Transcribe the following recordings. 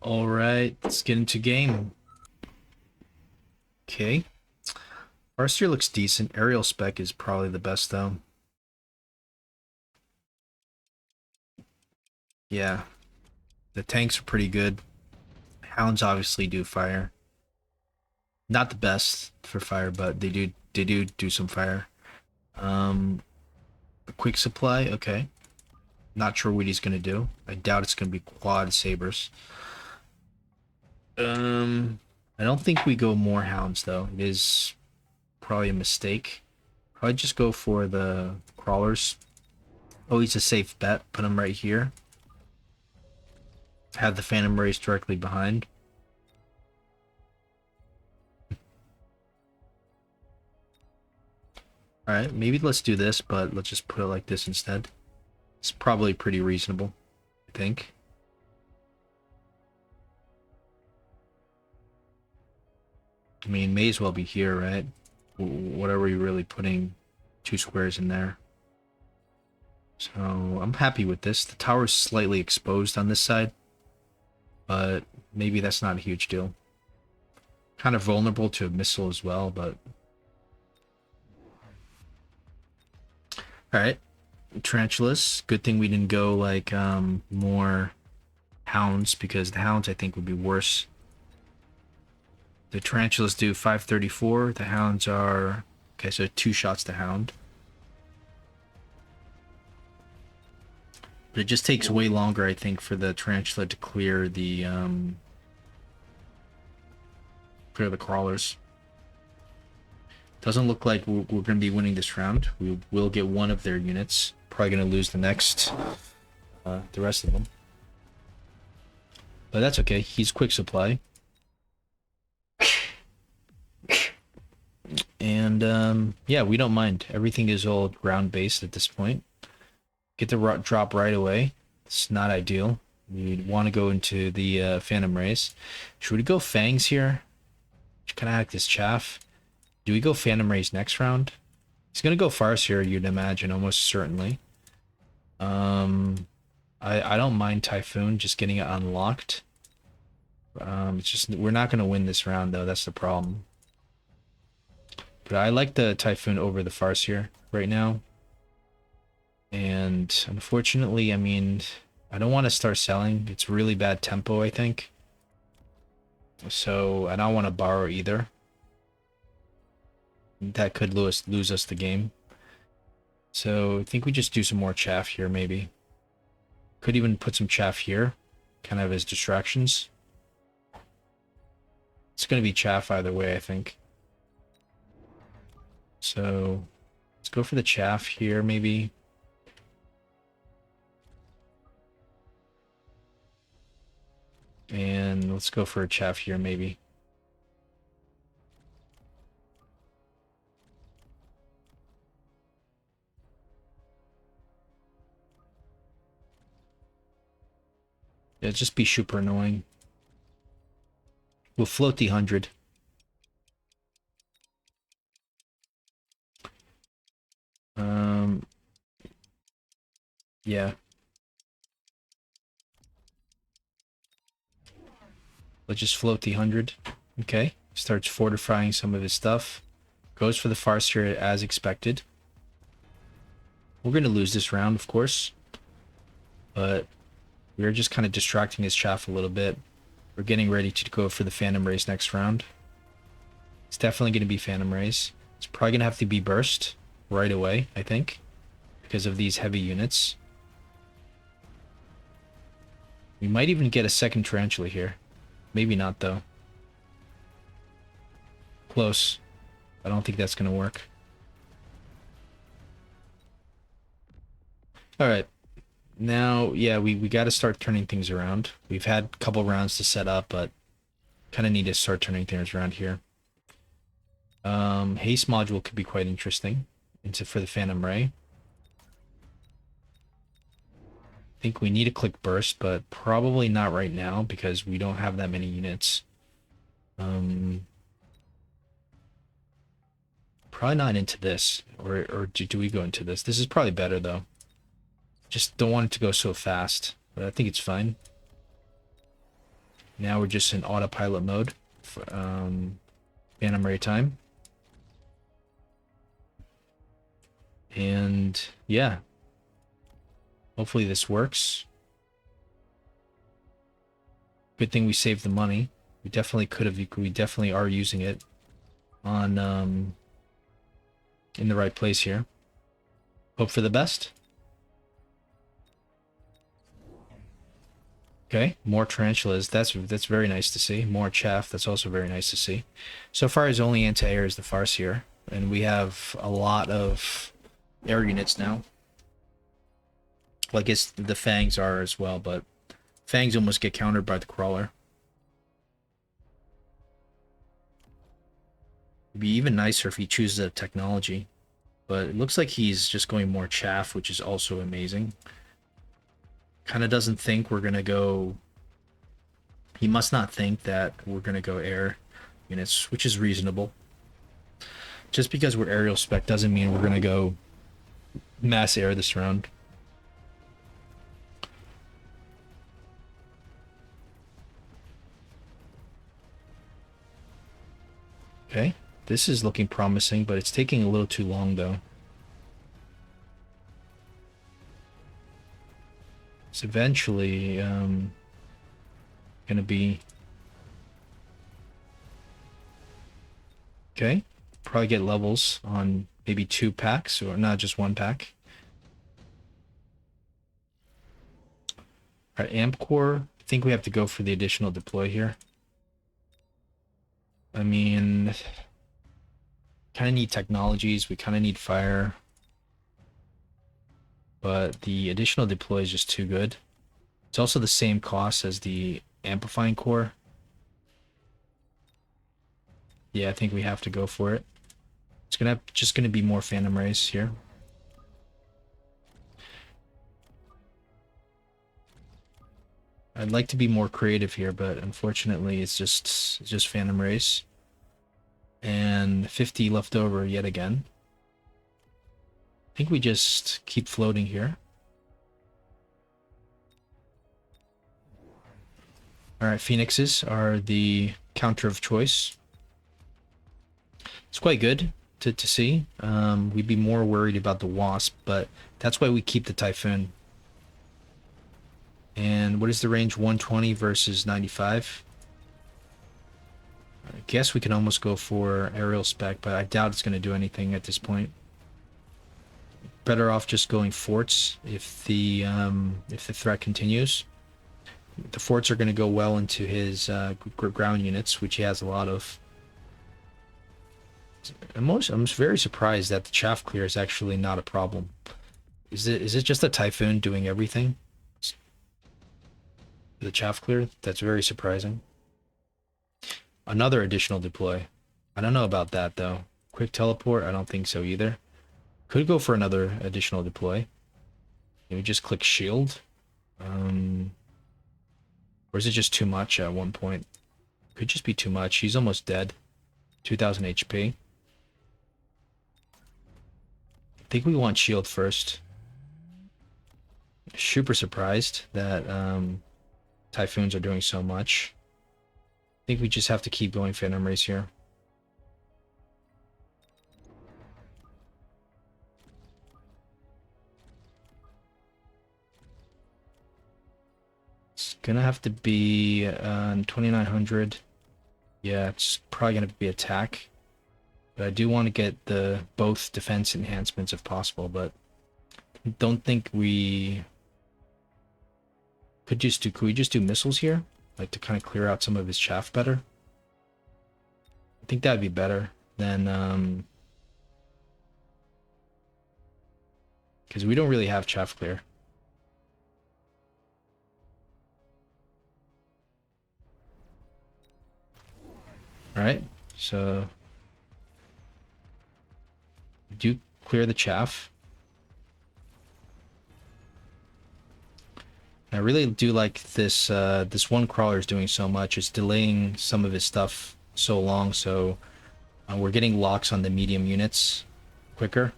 All right, let's get into game. Okay. Arster looks decent. Aerial spec is probably the best though. Yeah, the tanks are pretty good. Hounds obviously do fire. Not the best for fire, but they do some fire. Um, a quick supply, okay. Not sure what he's gonna do. I doubt it's gonna be quad sabers. I don't think we go more hounds though. It is probably a mistake. Probably just go for the crawlers. Always a safe bet. Put them right here. Have the Phantom Race directly behind. Alright, maybe let's do this, but let's just put it like this instead. It's probably pretty reasonable, I think. I mean, may as well be here, right? What are we really putting 2 squares in there? So I'm happy with this. The tower's slightly exposed on this side, but maybe that's not a huge deal. Kind of vulnerable to a missile as well, but... Alright. Tarantulas. Good thing we didn't go like more hounds, because the hounds I think would be worse. The tarantulas do 534. The hounds are... Okay, so 2 shots to hound. But it just takes way longer, I think, for the tarantula to clear the crawlers. Doesn't look like we're going to be winning this round. We will get one of their units. Probably going to lose the next, the rest of them. But that's okay. He's quick supply. And yeah, we don't mind. Everything is all ground based at this point. Get the drop right away. It's not ideal. We want to go into the Phantom Race. Should we go Fangs here? Kind of act as chaff. Do we go Phantom Race next round? He's gonna go Farce here, you'd imagine, almost certainly. I don't mind Typhoon, just getting it unlocked. It's just we're not gonna win this round though. That's the problem. But I like the Typhoon over the Farce here right now. And unfortunately, I mean, I don't want to start selling. It's really bad tempo, I think. So I don't want to borrow either. That could lose us the game. So I think we just do some more chaff here, maybe. Could even put some chaff here, kind of as distractions. It's going to be chaff either way, I think. So let's go for the chaff here, maybe. And let's go for a chaff here, maybe. Yeah, just be super annoying. We'll float the 100. Yeah. Let's just float the 100. Okay. Starts fortifying some of his stuff. Goes for the Farce here as expected. We're going to lose this round, of course. But we're just kind of distracting his chaff a little bit. We're getting ready to go for the Phantom Race next round. It's definitely going to be Phantom Race. It's probably going to have to be burst right away, I think, because of these heavy units. We might even get a second Tarantula here. Maybe not, though. Close. I don't think that's going to work. Alright. Now, yeah, we got to start turning things around. We've had a couple rounds to set up, but kind of need to start turning things around here. Haste module could be quite interesting for the Phantom Ray. I think we need to click burst, but probably not right now because we don't have that many units. Probably not into this, or do we go into this? This is probably better though. Just don't want it to go so fast, but I think it's fine. Now we're just in autopilot mode for Phantom Ray time. And yeah, hopefully this works. Good thing we saved the money. We definitely could have, we definitely are using it on in the right place here. Hope for the best. Okay, more tarantulas. That's very nice to see. More chaff. That's also very nice to see. So far, his only anti-air is the Farseer, and we have a lot of air units now. Well, I guess the Fangs are as well, but Fangs almost get countered by the Crawler. It'd be even nicer if he chooses a technology, but it looks like he's just going more chaff, which is also amazing. Kind of doesn't think we're going to go... He must not think that we're going to go air units, which is reasonable. Just because we're aerial spec doesn't mean we're going to go mass air this round. Okay, this is looking promising, but it's taking a little too long though. It's eventually gonna be okay. Probably get levels on maybe 2 packs, or not just 1 pack. All right, Amp Core. I think we have to go for the additional deploy here. I mean, kind of need technologies. We kind of need fire. But the additional deploy is just too good. It's also the same cost as the amplifying core. Yeah, I think we have to go for it. It's just gonna be more Phantom Rays here. I'd like to be more creative here, but unfortunately it's just Phantom Rays. And 50 left over yet again. I think we just keep floating here. Alright, Phoenixes are the counter of choice. It's quite good to see. We'd be more worried about the Wasp, but that's why we keep the Typhoon. And what is the range? 120 versus 95. I guess we can almost go for aerial spec, but I doubt it's going to do anything at this point. Better off just going forts if the threat continues. The forts are going to go well into his ground units, which he has a lot of. I'm very surprised that the chaff clear is actually not a problem. Is it just a Typhoon doing everything? The chaff clear? That's very surprising. Another additional deploy. I don't know about that though. Quick teleport? I don't think so either. Could go for another additional deploy. Maybe just click shield. Or is it just too much at one point? Could just be too much. He's almost dead. 2000 HP. I think we want shield first. Super surprised that Typhoons are doing so much. I think we just have to keep going Phantom Race here. It's gonna have to be 2900. Yeah, it's probably gonna be attack. But I do want to get the both defense enhancements if possible, but don't think we could we just do missiles here? Like to kind of clear out some of his chaff better? I think that'd be better than because we don't really have chaff clear. Alright, so do clear the chaff. I really do like this this one crawler is doing so much. It's delaying some of his stuff so long, so we're getting locks on the medium units quicker.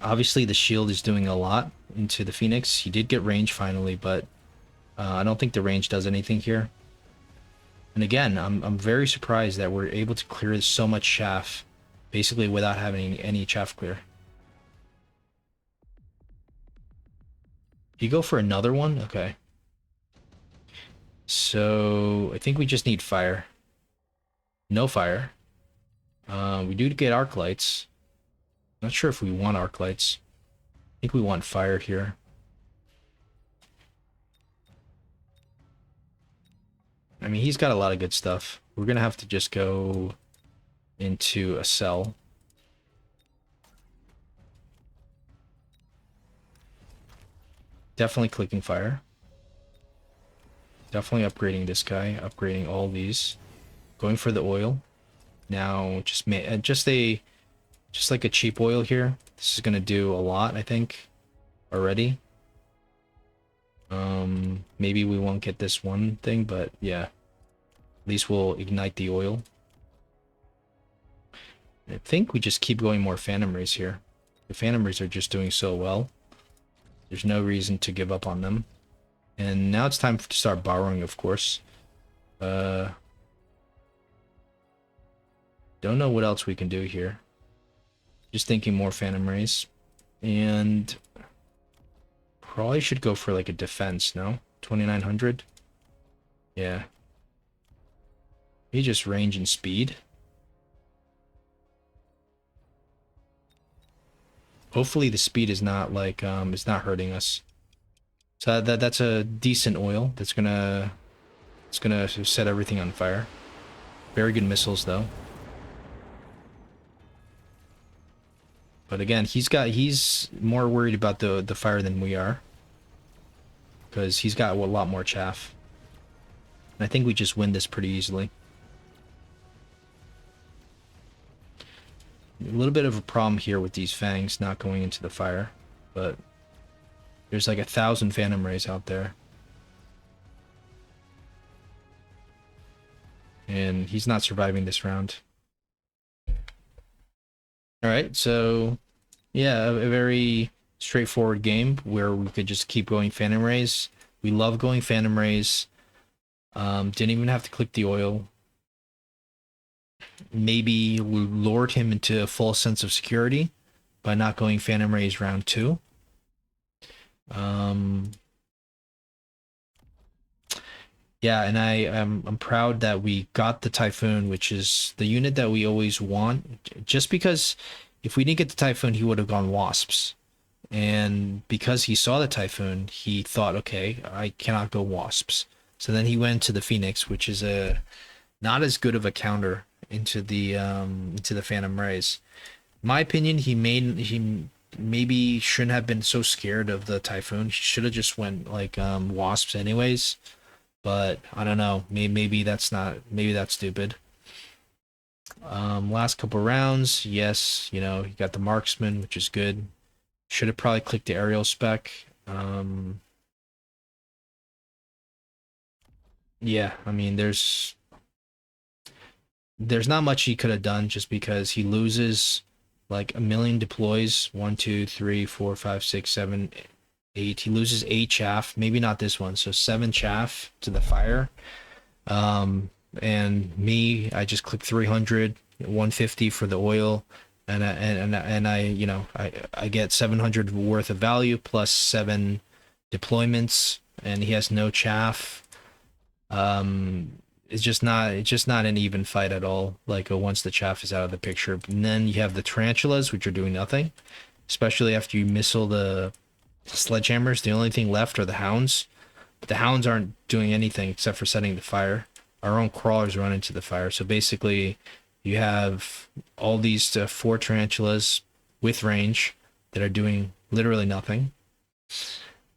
Obviously the shield is doing a lot. into the Phoenix. He did get range finally, but I don't think the range does anything here. And again, I'm very surprised that we're able to clear so much chaff, basically without having any chaff clear. You go for another one? Okay. So I think we just need fire. No fire. We do get arc lights. Not sure if we want arc lights. I think we want fire here. I mean, he's got a lot of good stuff. We're gonna have to just go into a cell. Definitely clicking fire. Definitely upgrading this guy. Upgrading all these. Going for the oil. Now, just like a cheap oil here. This is gonna do a lot, I think, already. Maybe we won't get this one thing, but yeah. At least we'll ignite the oil. I think we just keep going more Phantom Rays here. The Phantom Rays are just doing so well. There's no reason to give up on them. And now it's time to start borrowing, of course. Don't know what else we can do here. Just thinking more Phantom Rays. And probably should go for like a defense, no? 2900? Yeah. He just range and speed. Hopefully the speed is not like it's not hurting us. So that's a decent oil. It's gonna set everything on fire. Very good missiles though. But again, he's more worried about the fire than we are. Because he's got a lot more chaff. And I think we just win this pretty easily. A little bit of a problem here with these fangs not going into the fire, but there's like 1,000 Phantom Rays out there. And he's not surviving this round. Alright, so yeah, a very straightforward game where we could just keep going Phantom Rays. We love going Phantom Rays. Didn't even have to click the oil. Maybe we lured him into a false sense of security by not going Phantom Rays round 2. Yeah, and I'm proud that we got the Typhoon, which is the unit that we always want. Just because if we didn't get the Typhoon, he would have gone Wasps. And because he saw the Typhoon, he thought, okay, I cannot go Wasps. So then he went to the Phoenix, which is a not as good of a counter into the Phantom Rays. In my opinion, he maybe shouldn't have been so scared of the Typhoon. He should have just went like Wasps anyways. But I don't know. Maybe that's stupid. Last couple rounds, yes, you know, you got the Marksman, which is good. Should have probably clicked the aerial spec. Yeah, I mean, there's not much he could have done just because he loses like a million deploys. 1, 2, 3, 4, 5, 6, 7, 8. He loses 8 chaff. Maybe not this one. So 7 chaff to the fire. And me, I just click 300, 150 for the oil, and I you know, I get 700 worth of value plus 7 deployments, and he has no chaff. It's just not an even fight at all. Like once the chaff is out of the picture, and then you have the tarantulas, which are doing nothing, especially after you missile the sledgehammers. The only thing left are the hounds. The hounds aren't doing anything except for setting the fire. Our own crawlers run into the fire. So basically, you have all these 4 tarantulas with range that are doing literally nothing.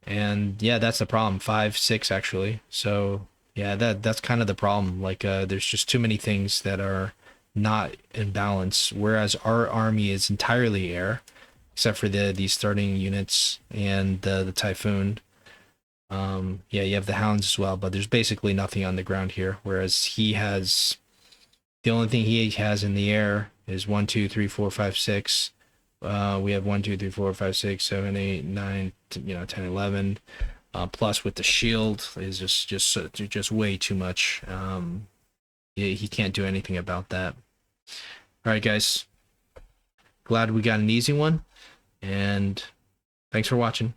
And yeah, that's the problem. 5, 6 actually. So yeah, that's kind of the problem. Like there's just too many things that are not in balance. Whereas our army is entirely air, except for these starting units and the Typhoon. Yeah, you have the hounds as well, but there's basically nothing on the ground here. Whereas he has, the only thing he has in the air is 1, 2, 3, 4, 5, 6 We have 1, 2, 3, 4, 5, 6, 7, 8, 9, 10, 11. Plus with the shield is just way too much. He can't do anything about that. All right, guys. Glad we got an easy one, and thanks for watching.